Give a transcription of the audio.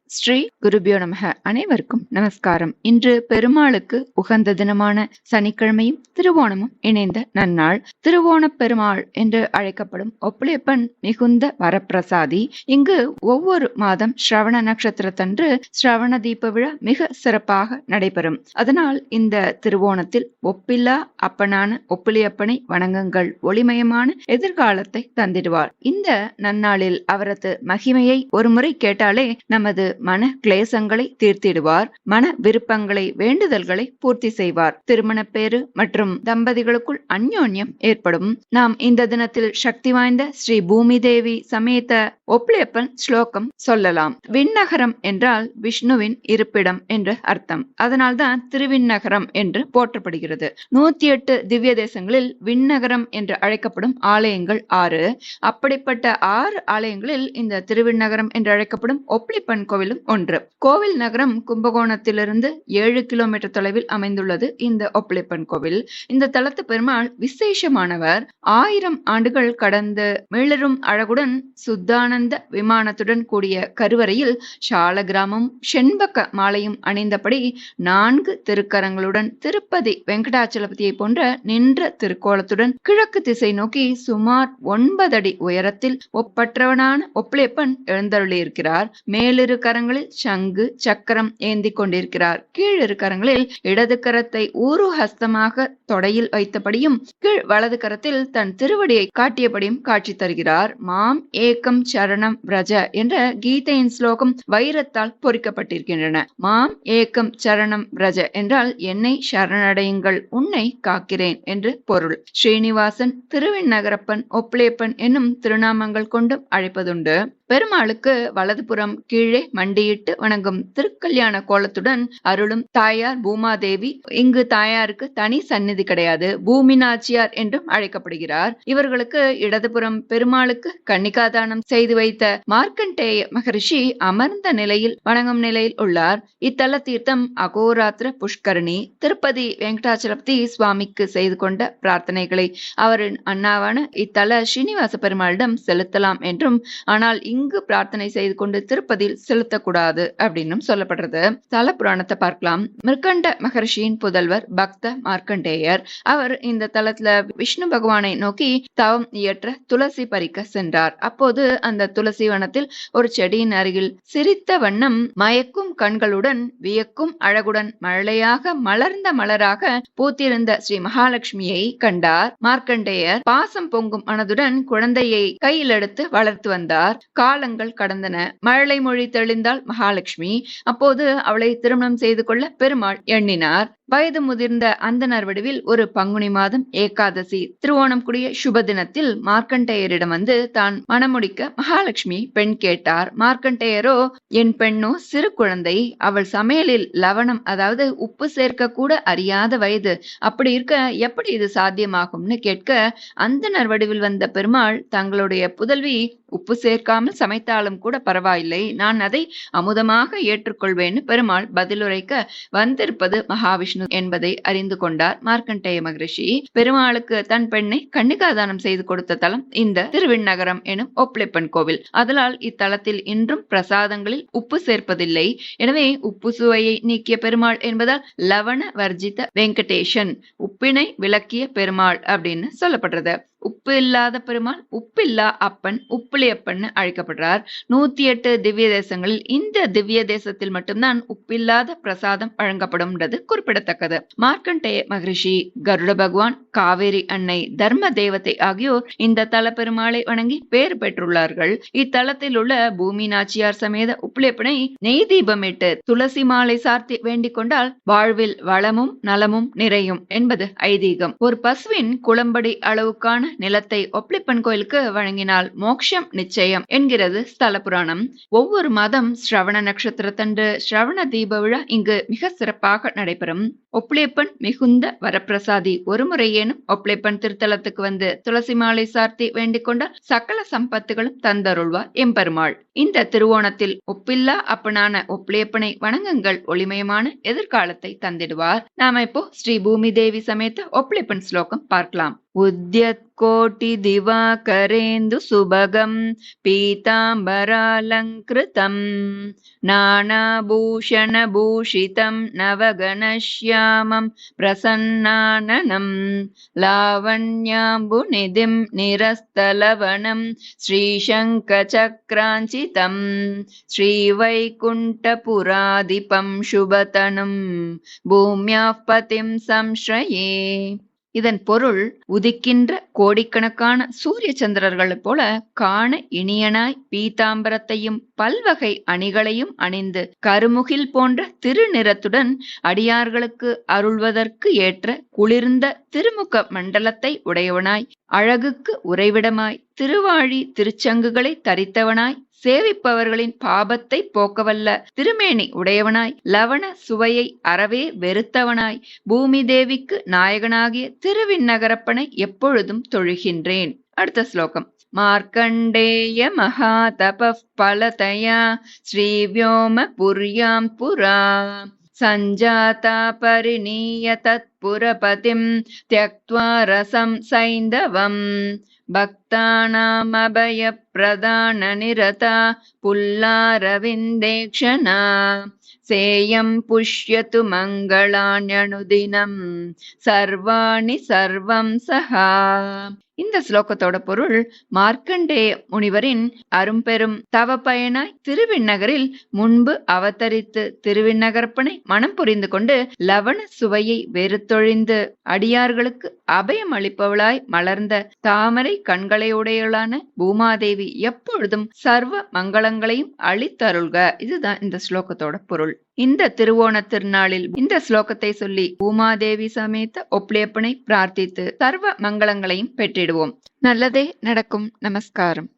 ஸ்ரீ குருபியோ நமக. அனைவருக்கும் நமஸ்காரம். இன்று பெருமாளுக்கு உகந்த தினமான சனிக்கிழமையும் திருவோணமும் இணைந்த நன்னாள். திருவோணப் பெருமாள் என்று அழைக்கப்படும் ஒப்புளியப்பன் மிகுந்த வரப்பிரசாதி. இங்கு ஒவ்வொரு மாதம் ஸ்ரவண நட்சத்திரத்தன்று ஸ்ரவண தீப விழா மிக சிறப்பாக நடைபெறும். அதனால் இந்த திருவோணத்தில் ஒப்பில்லா அப்பனான ஒப்புளியப்பனை வணங்குங்கள், ஒளிமயமான எதிர்காலத்தை தந்திடுவார். இந்த நன்னாளில் அவரது மகிமையை ஒருமுறை கேட்டாலே நமது மன கிளேசங்களை தீர்த்திடுவார், மன விருப்பங்களை வேண்டுதல்களை பூர்த்தி செய்வார், திருமணப்பேறு மற்றும் தம்பதிகளுக்குள் அந்யோன்யம் ஏற்படும். நாம் இந்த தினத்தில் சக்தி வாய்ந்த ஸ்ரீ பூமி தேவி சமேத ஒப்புளியப்பன் ஸ்லோகம் சொல்லலாம். விண்ணகரம் என்றால் விஷ்ணுவின் இருப்பிடம் என்று அர்த்தம். அதனால்தான் திருவிண்ணகரம் என்று போற்றப்படுகிறது. 108 திவ்ய தேசங்களில் விண்ணகரம் என்று அழைக்கப்படும் ஆலயங்கள் 6. அப்படிப்பட்ட 6 ஆலயங்களில் இந்த திருவிண்ணகரம் என்று அழைக்கப்படும் ஒப்புளியப்பன் கோவிலும் ஒன்று. கோவில் நகரம் கும்பகோணத்திலிருந்து 7 கிலோமீட்டர் தொலைவில் அமைந்துள்ளது இந்த ஒப்புளியப்பன் கோவில். இந்த தலத்து பெருமாள் விசேஷமானவர். 1000 ஆண்டுகள் கடந்து மிளரும் அழகுடன் சுத்தானந்த விமானத்துடன் கூடிய கருவறையில் சால கிராமம் செண்பக மாலையும் அணிந்தபடி 4 திருக்கரங்களுடன் திருப்பதி வெங்கடாச்சலபதியை போன்ற நின்ற திருக்கோலத்துடன் கிழக்கு திசை நோக்கி சுமார் 9 அடி உயரத்தில் ஒப்பற்றவனான ஒப்புளியப்பன் எழுந்தருளியிருக்கிறார். மேலிரு கரங்களில் சங்கு சக்கரம் ஏந்தி கொண்டிருக்கிறார். கீழிரு கரங்களில் இடது கரத்தை ஊரு ஹஸ்தமாக தொடையில் வைத்தபடியும் கீழ் வலது கரத்தில் தன் திருவடியை காட்டியபடியும் காட்சி தருகிறார். மாம் ஏக்கம் சரணம் விரஜ என்ற கீதையின் ஸ்லோகம் வைரத்தால் பொறிக்கப்பட்டிருக்கின்றன. மாம் ஏக்கம் சரணம் விரஜ என்றால் என்னை சரணடையுங்கள், உன்னை காக்கிறேன் என்று பொருள். ஸ்ரீனிவாசன், திருவிண்ணகரப்பன், ஒப்புளியப்பன் என்னும் திருநாமங்கள் கொண்டும் அழைப்பதுண்டு. பெருமாளுக்கு வலதுபுறம் கீழே மண்டியிட்டு வணங்கும் திருக்கல்யாண கோலத்துடன் அருளும் தாயார் பூமாதேவி. இங்கு தாயாருக்கு தனி சந்நிதி கிடையாது, பூமி நாச்சியார் என்றும் அழைக்கப்படுகிறார். இவர்களுக்கு இடதுபுறம் பெருமாளுக்கு கன்னிகாதானம் செய்து வைத்த மார்க்கண்டேய மகரிஷி அமர்ந்த நிலையில் வணங்கும் நிலையில் உள்ளார். இத்தல தீர்த்தம் அகோராத்திர புஷ்கரணி. திருப்பதி வெங்கடாச்சலபதி சுவாமிக்கு செய்து கொண்ட பிரார்த்தனைகளை அவரின் அண்ணாவான இத்தல ஸ்ரீனிவாச பெருமாளிடம் செலுத்தலாம் என்றும், ஆனால் இங்கு பிரார்த்தனை செய்து கொண்டு திருப்பதியில் செலுத்தக்கூடாது அப்படின்னும் சொல்லப்படுறது. தல புராணத்தை பார்க்கலாம். மிருகண்ட மகர்ஷியின் புதல்வர் பக்த மார்க்கண்டேயர். அவர் இந்த தலத்துல விஷ்ணு பகவானை நோக்கி தவம் இயற்ற துளசி பறிக்க சென்றார். அப்போது அந்த துளசி வனத்தில் ஒரு செடியின் அருகில் சிரித்த வண்ணம் மயக்கும் கண்களுடன் வியக்கும் அழகுடன் மழையாக மலர்ந்த மலராக பூத்திருந்த ஸ்ரீ மகாலட்சுமியை கண்டார். மார்க்கண்டேயர் பாசம் பொங்கும் மனதுடன் குழந்தையை கையில் எடுத்து வளர்த்து வந்தார். காலங்கள் கடந்தன. மழலை மொழி தெளிந்தாள் மகாலட்சுமி. அப்போது அவளை திருமணம் செய்து கொள்ள பெருமாள் எண்ணினார். வயது முதிர்ந்த அந்தனர் வடிவில் ஒரு பங்குனி மாதம் ஏகாதசி திருவோணம் கூடிய சுப தினத்தில் மார்க்கண்டேயரிடம் வந்து தான் மணமுடிக்க மகாலட்சுமி பெண் கேட்டார். மார்க்கண்டேயரோ, என் பெண்ணோ சிறு குழந்தை, அவள் சமையலில் லவணம் அதாவது உப்பு சேர்க்க கூட அறியாத வயது, அப்படி இருக்க எப்படி இது சாத்தியமாகும்னு கேட்க, அந்தனர் வடிவில் வந்த பெருமாள் தங்களுடைய புதல்வி உப்பு சேர்க்காமல் சமைத்தாலும் கூட பரவாயில்லை, நான் அதை அமுதமாக ஏற்றுக்கொள்வேன்னு பெருமாள் பதிலுரைக்க, வந்திருப்பது மகாவிஷ்ணு என்பதை அறிந்து கொண்டார் மார்க்கண்டேய மகரிஷி. பெருமாளுக்கு தன் பெண்ணை கன்னிகாதானம் செய்து கொடுத்த தலம் இந்த திருவிண்ணகரம் எனும் ஒப்புளியப்பன் கோவில். அதனால் இத்தலத்தில் இன்றும் பிரசாதங்களில் உப்பு சேர்ப்பதில்லை. எனவே உப்பு சுவையை நீக்கிய பெருமாள் என்பதால் லவண வர்ஜித வெங்கடேசன், உப்பினை விளக்கிய பெருமாள் அப்படின்னு சொல்லப்படுறது. உப்பு இல்லாத பெருமாள் உப்பில்லா அப்பன் உப்புளியப்பன் அழைக்கப்படுறார். 108 திவ்ய தேசங்களில் இந்த திவ்ய தேசத்தில் மட்டும்தான் உப்பில்லாத பிரசாதம் வழங்கப்படும்ன்றது குறிப்பிடத்தக்கது. மார்க்கண்டேய மகரிஷி, கருட பகவான், காவேரி அன்னை, தர்ம தேவதை ஆகியோர் இந்த தல பெருமாளை வணங்கி பேறு பெற்றுள்ளார்கள். இத்தலத்தில் உள்ள பூமி நாச்சியார் சமேத உப்புளியப்பனை நெய் தீபமிட்டு துளசி மாலை சார்த்தி வேண்டிக் கொண்டால் வாழ்வில் வளமும் நலமும் நிறையும் என்பது ஐதீகம். ஒரு பசுவின் குளம்படி அளவுக்கான நிலத்தை ஒப்புளியப்பன் கோயிலுக்கு வழங்கினால் மோட்சம் நிச்சயம் என்கிறது ஸ்தல புராணம். ஒவ்வொரு மாதம் ஸ்ரவண நட்சத்திரத்தன்று ஸ்ரவண தீப விழா இங்கு மிக சிறப்பாக நடைபெறும். ஒப்புளியப்பன் மிகுந்த வரப்பிரசாதி. ஒரு முறையேனும் ஒப்புளியப்பன் திருத்தலத்துக்கு வந்து துளசி மாலை சார்த்தி வேண்டிக் கொண்டால் சகல சம்பத்துகளும் தந்தருள்வார் எம்பெருமாள். இந்த திருவோணத்தில் ஒப்பில்லா அப்பனான ஒப்புளியப்பனை வணங்குங்கள், ஒளிமயமான எதிர்காலத்தை தந்திடுவார். நாம இப்போ ஸ்ரீ பூமி தேவி சமேத ஒப்புளியப்பன் ஸ்லோகம் பார்க்கலாம். उद्यत्कोटिदिवाकरेन्दु सुभगं पीताम्बरालङ्कृतं नानाभूषणभूषितं नवगणश्यामं प्रसन्नाननं लावण्याम्बुनिधिं निरस्तलवनं श्रीशङ्खचक्राञ्चितं श्रीवैकुण्ठपुराधिपं शुभतनुं भूम्याः पतिं संश्रये. இதன் பொருள், உதிக்கின்ற கோடிக்கணக்கான சூரிய சந்திரர்களைப் போல காண இனியனாய் பீதாம்பரத்தையும் பல்வகை அணிகளையும் அணிந்து கருமுகில் போன்ற திருநிறத்துடன் அடியார்களுக்கு அருள்வதற்கு ஏற்ற குளிர்ந்த திருமுக மண்டலத்தை உடையவனாய், அழகுக்கு உறைவிடமாய் திருவாழி திருச்சங்குகளை தரித்தவனாய், சேவிப்பவர்களின் பாபத்தை போக்கவல்ல திருமேனி உடையவனாய், லவண சுவையை அறவே வெறுத்தவனாய், பூமி தேவிக்கு நாயகனாகிய திருவிண்ணகரப்பனை எப்பொழுதும் தொழுகின்றேன். அடுத்த ஸ்லோகம். மார்க்கண்டேய மகாதபः பலதயா ஸ்ரீவ்யோம புர்யாம் புரா சஞ்சாதா பரிணீய தத்புரபதிம் த்யக்த்வா ரசம் சைந்தவம் பக்தானாமபயப்ரதான நிரதா புல்லாரவிந்தேக்ஷணா சேயம் புஷ்யது மங்களான்யனுதினம் சர்வாணி சர்வம் சஹா. இந்த ஸ்லோகத்தோட பொருள், மார்க்கண்டேய முனிவரின் அரும்பெரும் தவ பயனாய் திருவிண்ணகரில் முன்பு அவதரித்து திருவிண்ணகரப்பனை மனம் புரிந்து கொண்டு லவண சுவையை வெறுத்தொழிந்து அடியார்களுக்கு அபயம் அளிப்பவளாய் மலர்ந்த தாமரை கண்களையுடையவளான பூமாதேவி எப்பொழுதும் சர்வ மங்களங்களையும் அளித்தருள்க. இதுதான் இந்த ஸ்லோகத்தோட பொருள். இந்த திருவோண திருநாளில் இந்த ஸ்லோகத்தை சொல்லி பூமாதேவி சமேத ஒப்ளியப்பனை பிரார்த்தித்து சர்வ மங்களங்களையும் பெற்றிடுவோம். நல்லதே நடக்கும். நமஸ்காரம்.